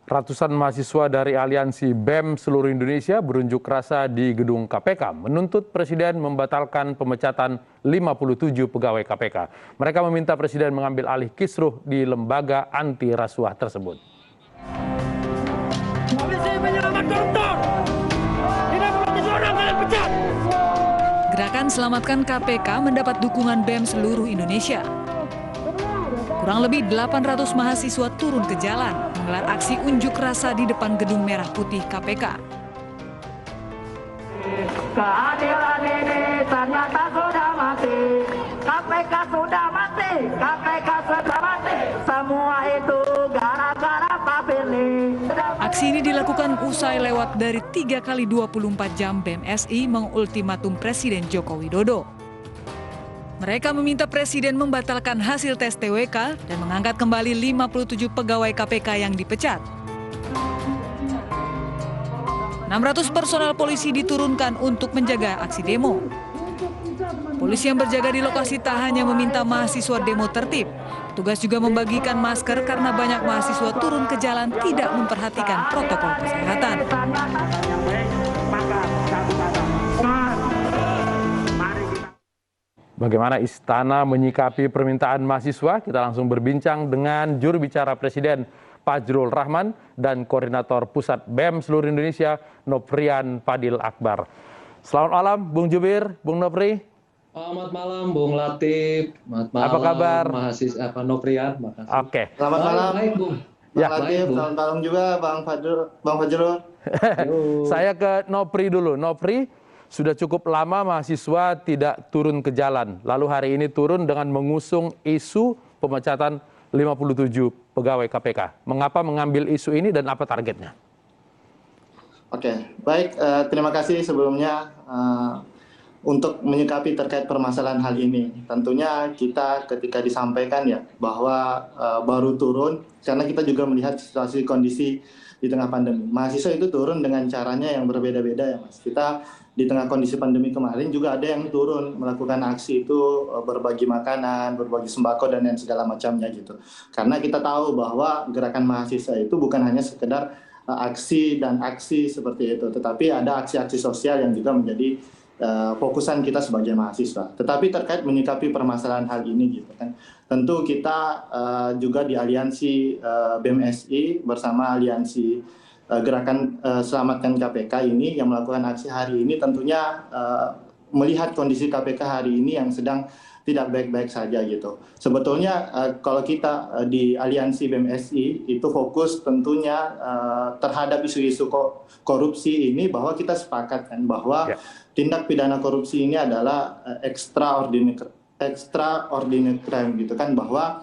Ratusan mahasiswa dari Aliansi BEM seluruh Indonesia berunjuk rasa di gedung KPK menuntut Presiden membatalkan pemecatan 57 pegawai KPK. Mereka meminta Presiden mengambil alih kisruh di lembaga anti rasuah tersebut. Polisi menyelamat koruptor. Tidak profesional, kalian pecat. Gerakan Selamatkan KPK mendapat dukungan BEM seluruh Indonesia. Kurang lebih 800 mahasiswa turun ke jalan menggelar aksi unjuk rasa di depan Gedung Merah Putih KPK. Keadilan ini ternyata sudah mati. KPK sudah mati. KPK sudah mati. Semua itu gara-gara Pak Firly. Aksi ini dilakukan usai lewat dari 3 kali 24 jam BMSI mengultimatum Presiden Joko Widodo. Mereka meminta Presiden membatalkan hasil tes TWK dan mengangkat kembali 57 pegawai KPK yang dipecat. 600 personel polisi diturunkan untuk menjaga aksi demo. Polisi yang berjaga di lokasi tak hanya meminta mahasiswa demo tertib, petugas juga membagikan masker karena banyak mahasiswa turun ke jalan tidak memperhatikan protokol kesehatan. Bagaimana Istana menyikapi permintaan mahasiswa? Kita langsung berbincang dengan juru bicara Presiden Fajrul Rahman dan Koordinator Pusat BEM seluruh Indonesia Nofrian Fadil Akbar. Selamat malam Bung Jubir, Bung Nofri. Selamat malam Bung Latif. Selamat malam. Apa kabar? Mahasiswa Nofrian, makasih. Oke. Selamat malam. Baik, Bung. Ya. Latif, selamat malam juga Bang Fajrul. Saya ke Nofri dulu. Nofri, sudah cukup lama mahasiswa tidak turun ke jalan. Lalu hari ini turun dengan mengusung isu pemecatan 57 pegawai KPK. Mengapa mengambil isu ini dan apa targetnya? Oke, baik. Terima kasih sebelumnya untuk menyikapi terkait permasalahan hal ini. Tentunya kita ketika disampaikan ya bahwa baru turun karena kita juga melihat situasi kondisi di tengah pandemi. Mahasiswa itu turun dengan caranya yang berbeda-beda ya Mas. Kita di tengah kondisi pandemi kemarin juga ada yang turun melakukan aksi itu berbagi makanan, berbagi sembako dan lain segala macamnya gitu. Karena kita tahu bahwa gerakan mahasiswa itu bukan hanya sekedar aksi dan aksi seperti itu, tetapi ada aksi-aksi sosial yang juga menjadi fokusan kita sebagai mahasiswa. Tetapi terkait menyikapi permasalahan hal ini gitu kan. Tentu kita juga di Aliansi BMSI bersama Aliansi Gerakan Selamatkan KPK ini yang melakukan aksi hari ini tentunya melihat kondisi KPK hari ini yang sedang tidak baik-baik saja gitu. Sebetulnya kalau kita di Aliansi BMSI itu fokus tentunya terhadap isu-isu korupsi ini bahwa kita sepakat kan bahwa tindak pidana korupsi ini adalah extraordinary crime gitu kan, bahwa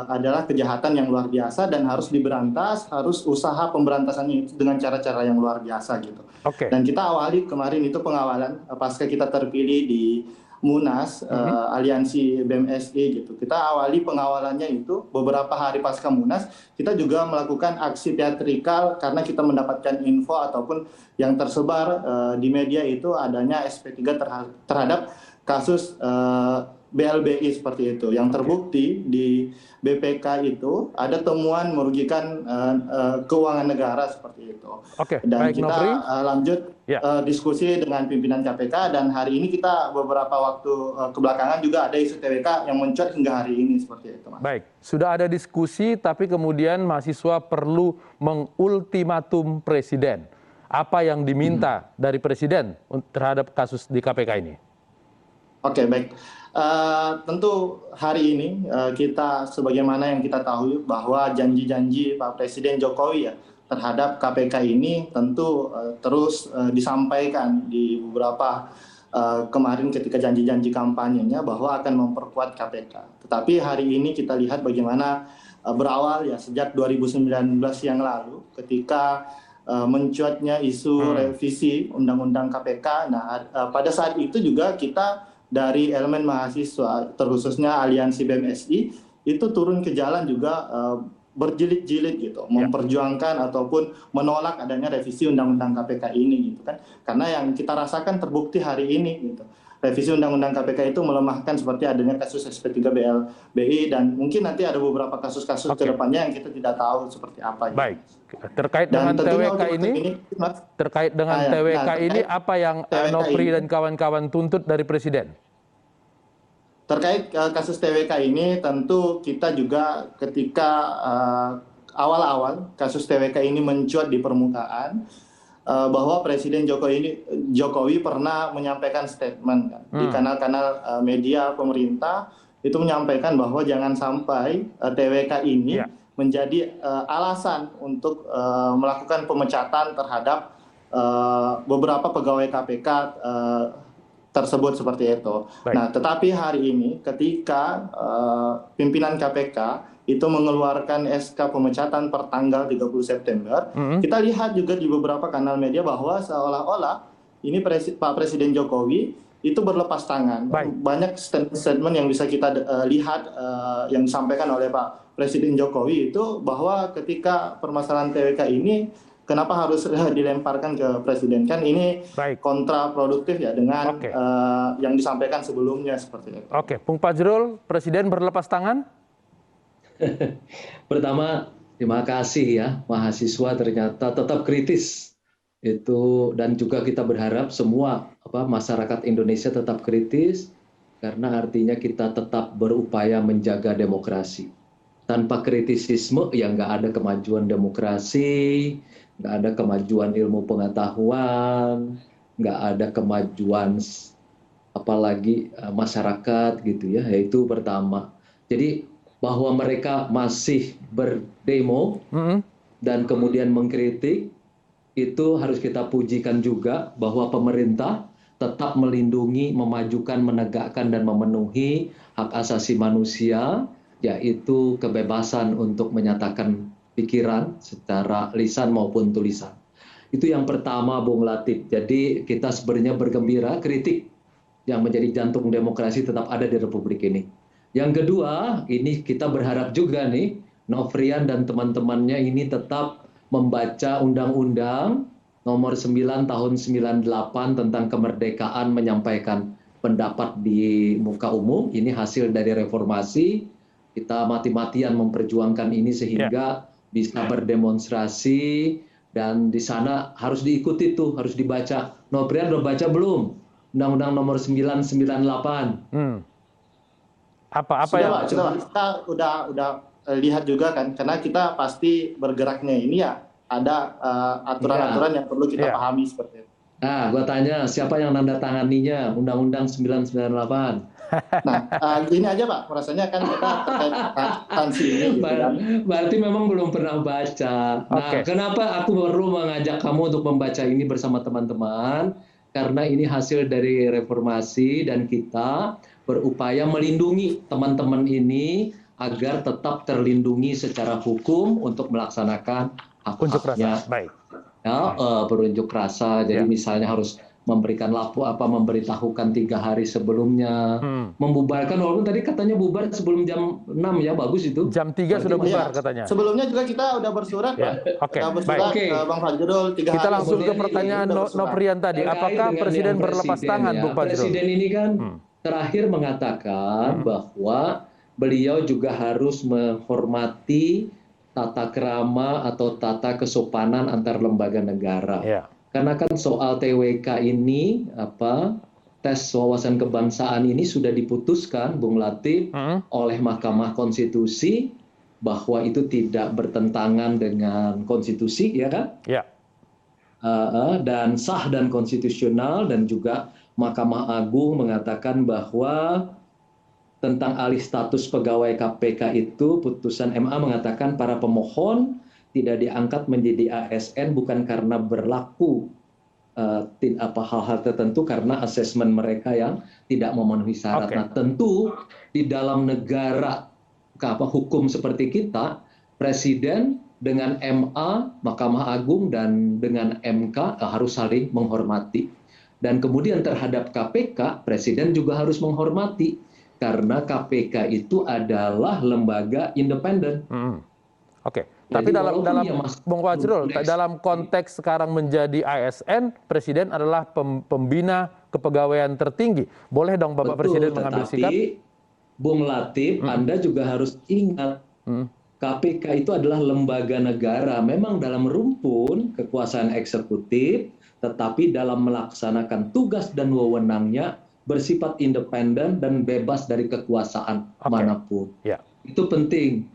adalah kejahatan yang luar biasa dan harus diberantas, harus usaha pemberantasannya itu dengan cara-cara yang luar biasa gitu. Dan kita awali kemarin itu pengawalan pasca kita terpilih di Munas Aliansi BMSI gitu. Kita awali pengawalannya itu beberapa hari pasca Munas, kita juga melakukan aksi teatrikal karena kita mendapatkan info ataupun yang tersebar di media itu adanya SP3 terhadap kasus BLBI seperti itu. Yang terbukti di BPK itu ada temuan merugikan keuangan negara seperti itu. Dan baik, kita lanjut diskusi dengan pimpinan KPK dan hari ini kita beberapa waktu kebelakangan juga ada isu TWK yang mencuat hingga hari ini seperti itu, Mas. Baik, sudah ada diskusi tapi kemudian mahasiswa perlu mengultimatum Presiden. Apa yang diminta dari Presiden terhadap kasus di KPK ini? Oke, baik. Tentu hari ini kita sebagaimana yang kita tahu bahwa janji-janji Pak Presiden Jokowi ya terhadap KPK ini tentu terus disampaikan di beberapa kemarin ketika janji-janji kampanyenya bahwa akan memperkuat KPK. Tetapi hari ini kita lihat bagaimana berawal ya sejak 2019 yang lalu ketika mencuatnya isu revisi Undang-Undang KPK. Nah, pada saat itu juga kita dari elemen mahasiswa, terkhususnya Aliansi BMSI, itu turun ke jalan juga berjilid-jilid gitu, memperjuangkan ataupun menolak adanya revisi Undang-Undang KPK ini gitu kan. Karena yang kita rasakan terbukti hari ini gitu. revisi Undang-Undang KPK itu melemahkan seperti adanya kasus SP3 BLBI dan mungkin nanti ada beberapa kasus-kasus ke depannya yang kita tidak tahu seperti apa. Baik, terkait dengan TWK ini, apa yang Nopri dan kawan-kawan tuntut dari Presiden? Terkait kasus TWK ini tentu kita juga ketika awal-awal kasus TWK ini mencuat di permukaan, bahwa Presiden Jokowi pernah menyampaikan statement kan, di kanal-kanal media pemerintah itu menyampaikan bahwa jangan sampai TWK ini menjadi alasan untuk melakukan pemecatan terhadap beberapa pegawai KPK tersebut seperti itu. Baik. Nah, tetapi hari ini ketika pimpinan KPK itu mengeluarkan SK pemecatan per tanggal 30 September, kita lihat juga di beberapa kanal media bahwa seolah-olah ini Pak Presiden Jokowi itu berlepas tangan. Baik. Banyak statement yang bisa kita lihat yang disampaikan oleh Pak Presiden Jokowi itu bahwa ketika permasalahan TWK ini kenapa harus dilemparkan ke Presiden? Kan ini kontraproduktif ya dengan yang disampaikan sebelumnya seperti itu. Oke, Bung Fajrul, Presiden berlepas tangan? Pertama, terima kasih ya, mahasiswa ternyata tetap kritis itu, dan juga kita berharap semua masyarakat Indonesia tetap kritis karena artinya kita tetap berupaya menjaga demokrasi. Tanpa kritisisme ya nggak ada kemajuan demokrasi, nggak ada kemajuan ilmu pengetahuan, nggak ada kemajuan apalagi masyarakat gitu ya. Yaitu pertama. Jadi bahwa mereka masih berdemo dan kemudian mengkritik, itu harus kita pujikan juga bahwa pemerintah tetap melindungi, memajukan, menegakkan, dan memenuhi hak asasi manusia, yaitu kebebasan untuk menyatakan pikiran secara lisan maupun tulisan. Itu yang pertama, Bung Latif. Jadi kita sebenarnya bergembira, kritik yang menjadi jantung demokrasi tetap ada di Republik ini. Yang kedua, ini kita berharap juga nih, Nofrian dan teman-temannya ini tetap membaca Undang-Undang Nomor 9 Tahun 98 tentang kemerdekaan menyampaikan pendapat di muka umum. Ini hasil dari reformasi. Kita mati-matian memperjuangkan ini sehingga bisa berdemonstrasi, dan di sana harus diikuti tuh, harus dibaca. Nofrian udah baca belum Undang-Undang Nomor 998? Apa sudah, kita udah lihat juga kan, karena kita pasti bergeraknya ini ya ada aturan-aturan yang perlu kita pahami seperti itu. Nah, gua tanya siapa yang nanda tanganinya Undang-Undang 998? Nah, gini aja Pak, rasanya kan kita terkait sanksi ini. Berarti memang belum pernah baca. Nah, kenapa aku perlu mengajak kamu untuk membaca ini bersama teman-teman? Karena ini hasil dari reformasi dan kita berupaya melindungi teman-teman ini agar tetap terlindungi secara hukum untuk melaksanakan hak-haknya. Baik. Ya, berunjuk rasa. Jadi misalnya harus memberikan memberitahukan 3 hari sebelumnya, membubarkan, walaupun tadi katanya bubar sebelum jam 6 ya, bagus itu. Jam 3 sudah bubar katanya. Sebelumnya juga kita udah bersurat Pak. Kita bersurat Bang Fajrul 3 hari. Kita langsung ke pertanyaan Nofrian tadi. Apakah Presiden berlepas tangan, Bung Fajrul? Presiden ini kan terakhir mengatakan bahwa beliau juga harus menghormati tata krama atau tata kesopanan antar lembaga negara. Karena kan soal TWK ini, tes wawasan kebangsaan ini sudah diputuskan, Bung Latif, oleh Mahkamah Konstitusi bahwa itu tidak bertentangan dengan konstitusi, ya kan? Dan sah dan konstitusional, dan juga Mahkamah Agung mengatakan bahwa tentang alih status pegawai KPK itu, putusan MA mengatakan para pemohon tidak diangkat menjadi ASN bukan karena berlaku hal-hal tertentu, karena asesmen mereka yang tidak memenuhi syarat. Nah, tentu di dalam negara hukum seperti kita, Presiden dengan MA, Mahkamah Agung, dan dengan MK harus saling menghormati. Dan kemudian terhadap KPK, Presiden juga harus menghormati, karena KPK itu adalah lembaga independen. Tapi dalam Bung Fajrul, dalam konteks sekarang menjadi ASN, Presiden adalah pembina kepegawaian tertinggi. Boleh dong Bapak Presiden mengambil sikap? Bung Latif, Anda juga harus ingat, KPK itu adalah lembaga negara, memang dalam rumpun kekuasaan eksekutif, tetapi dalam melaksanakan tugas dan wewenangnya bersifat independen dan bebas dari kekuasaan manapun. Itu penting.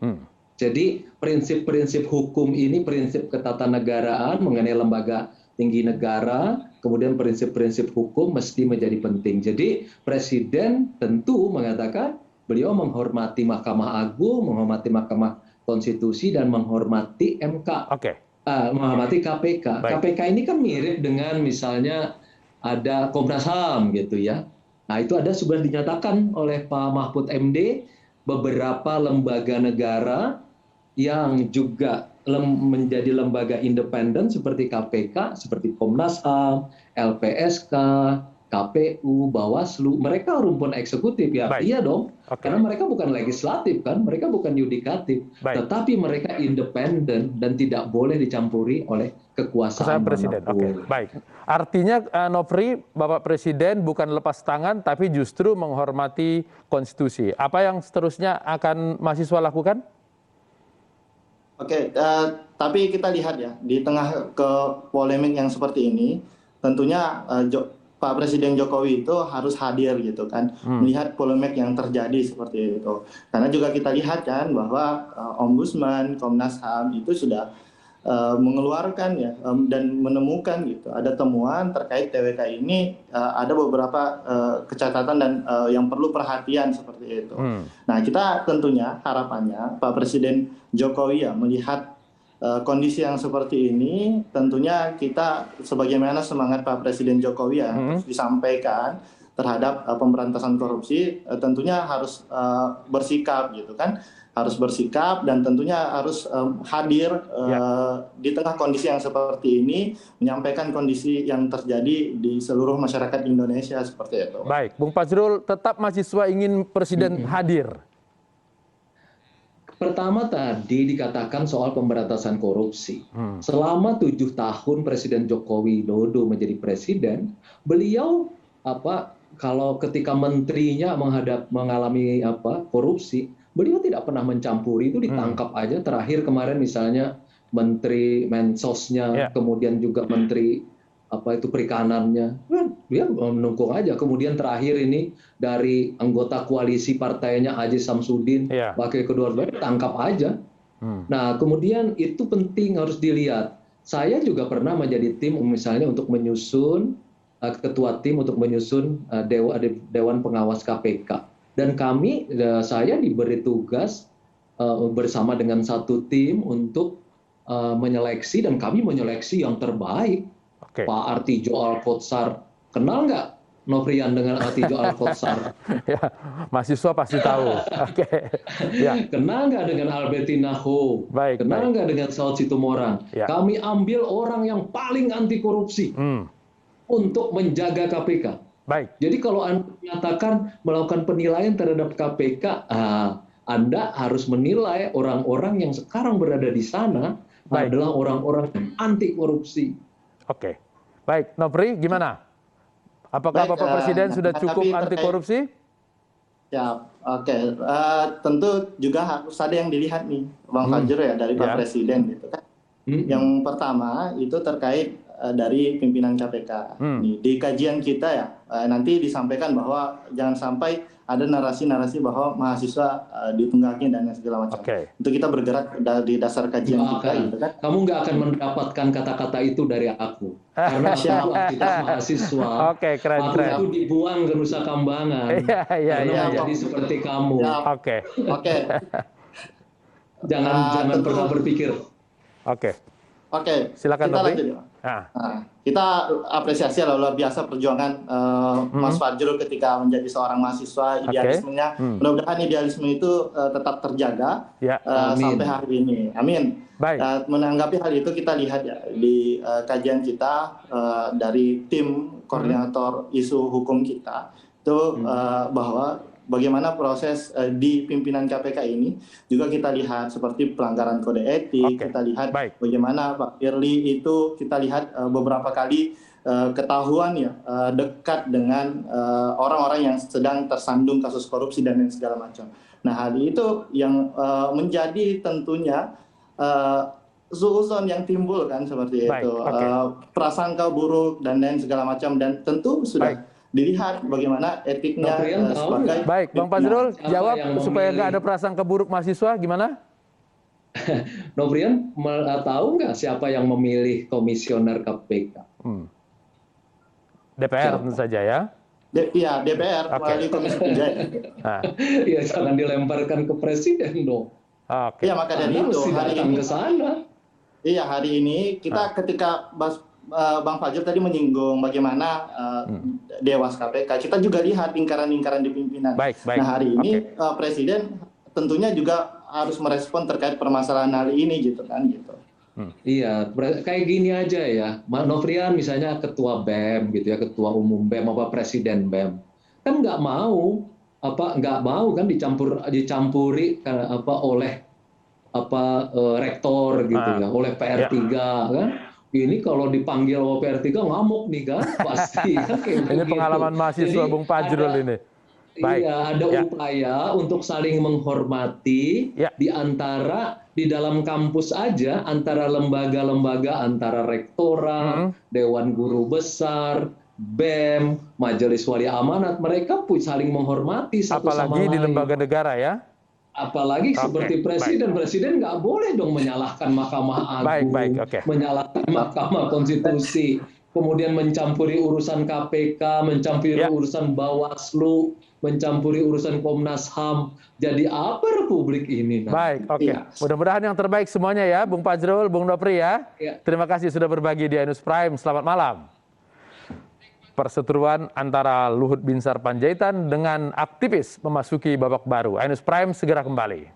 Jadi prinsip-prinsip hukum ini, prinsip ketatanegaraan mengenai lembaga tinggi negara, kemudian prinsip-prinsip hukum mesti menjadi penting. Jadi Presiden tentu mengatakan beliau menghormati Mahkamah Agung, menghormati Mahkamah Konstitusi, dan menghormati MK. Menghormati KPK. KPK ini kan mirip dengan misalnya ada Komnas HAM gitu ya. Nah itu sudah dinyatakan oleh Pak Mahfud MD, beberapa lembaga negara yang juga menjadi lembaga independen seperti KPK, seperti Komnas HAM, LPSK, KPU, Bawaslu, mereka rumpun eksekutif ya. Iya dong, karena mereka bukan legislatif kan, mereka bukan yudikatif, tetapi mereka independen dan tidak boleh dicampuri oleh kekuasaan Presiden. manapun. Baik. Artinya Nofri, Bapak Presiden bukan lepas tangan tapi justru menghormati konstitusi. Apa yang seterusnya akan mahasiswa lakukan? Tapi kita lihat ya, di tengah ke polemik yang seperti ini, tentunya Pak Presiden Jokowi itu harus hadir gitu kan, melihat polemik yang terjadi seperti itu. Karena juga kita lihat kan bahwa Ombudsman, Komnas HAM itu sudah mengeluarkan ya dan menemukan gitu ada temuan terkait TWK ini, ada beberapa kecatatan dan yang perlu perhatian seperti itu. Nah kita tentunya harapannya Pak Presiden Jokowi ya melihat kondisi yang seperti ini, tentunya kita sebagaimana semangat Pak Presiden Jokowi ya terus disampaikan terhadap pemberantasan korupsi, tentunya harus bersikap gitu kan, harus bersikap dan tentunya harus hadir di tengah kondisi yang seperti ini, menyampaikan kondisi yang terjadi di seluruh masyarakat Indonesia seperti itu. Baik, Bung Fajrul, tetap mahasiswa ingin Presiden hadir. Pertama tadi dikatakan soal pemberantasan korupsi. Selama 7 tahun Presiden Joko Widodo menjadi presiden, beliau kalau ketika menterinya mengalami korupsi, beliau tidak pernah mencampuri, itu ditangkap aja. Terakhir kemarin misalnya Menteri Mensosnya, kemudian juga Menteri Perikanannya, dia mendukung aja. Kemudian terakhir ini dari anggota koalisi partainya Aziz Samsudin, wakil kedua tangkap aja. Nah kemudian itu penting harus dilihat. Saya juga pernah menjadi tim misalnya untuk menyusun ketua tim untuk menyusun Dewan Pengawas KPK. Dan saya diberi tugas bersama dengan satu tim untuk menyeleksi, dan kami menyeleksi yang terbaik. Pak Artijo Alkotsar, kenal nggak Nofrian dengan Artijo Alkotsar? Ya, mahasiswa pasti tahu. Kenal nggak dengan Albertina Ho? Kenal nggak dengan Saud Situmorang? Kami ambil orang yang paling anti korupsi untuk menjaga KPK. Jadi kalau Anda menyatakan melakukan penilaian terhadap KPK, Anda harus menilai orang-orang yang sekarang berada di sana adalah orang-orang yang anti korupsi. Baik, Nofri, gimana? Apakah Bapak Presiden sudah cukup anti korupsi? Ya, tentu juga harus ada yang dilihat nih, Bang Fajrul ya, dari Pak Presiden gitu kan. Yang pertama itu terkait dari pimpinan KPK. Di kajian kita ya, nanti disampaikan bahwa jangan sampai ada narasi-narasi bahwa mahasiswa ditunggaki dan segala macam. Untuk kita bergerak di dasar kajian kita gitu kan. Kamu nggak akan mendapatkan kata-kata itu dari aku. Karena aku aktivitas mahasiswa. Keren. Aku itu dibuang ke Nusa Kambangan. Karena menjadi seperti kamu. Jangan pernah berpikir. Silakan kita lanjut ya. Kita apresiasi luar biasa perjuangan Mas Fajrul ketika menjadi seorang mahasiswa, idealismenya. Mudah-mudahan idealisme itu tetap terjaga sampai hari ini. Amin. Menanggapi hal itu kita lihat ya di kajian kita dari tim koordinator isu hukum kita itu bahwa bagaimana proses di pimpinan KPK ini juga kita lihat seperti pelanggaran kode etik, kita lihat bagaimana Pak Firly itu kita lihat beberapa kali ketahuan ya dekat dengan orang-orang yang sedang tersandung kasus korupsi dan lain segala macam. Nah, hal itu yang menjadi tentunya suuzon yang timbul kan seperti itu, prasangka buruk dan lain segala macam, dan tentu sudah dilihat bagaimana etiknya sebagai. Baik, Bang Fajrul, jawab supaya nggak ada prasangka buruk mahasiswa, gimana? Novrian tahu nggak siapa yang memilih komisioner KPK? DPR tentu saja ya. Iya, DPR melalui Komisi 3. Ya, jangan dilemparkan ke presiden dong. Iya, maka dari itu hari ini ke sana. Iya, hari ini kita ketika Bang Fajrul tadi menyinggung bagaimana Dewas KPK, kita juga lihat lingkaran-lingkaran di pimpinan. Nah, hari ini Presiden tentunya juga harus merespon terkait permasalahan hal ini gitu kan gitu. Iya, kayak gini aja ya, Novrian misalnya ketua BEM gitu ya, ketua umum BEM apa presiden BEM, kan nggak mau kan dicampuri oleh rektor gitu ya, oleh PR3 kan. Ini kalau dipanggil oleh PR3 ngamuk nih kan, pasti kan kayak ini pengalaman mahasiswa Bung Fajrul ini. Iya, ada upaya untuk saling menghormati di dalam kampus aja, antara lembaga-lembaga, antara rektorat, Dewan Guru Besar, BEM, Majelis Wali Amanat, mereka pun saling menghormati satu sama lain. Apalagi di lembaga negara ya. Apalagi seperti presiden nggak boleh dong menyalahkan Mahkamah Agung, menyalahkan Mahkamah Konstitusi, kemudian mencampuri urusan KPK, mencampuri urusan Bawaslu, mencampuri urusan Komnas HAM. Jadi apa Republik ini? Baik, mudah-mudahan yang terbaik semuanya ya, Bung Fajrul, Bung Nopri ya. Terima kasih sudah berbagi di Ainus Prime. Selamat malam. Perseteruan antara Luhut Binsar Panjaitan dengan aktivis memasuki babak baru. Ainus Prime segera kembali.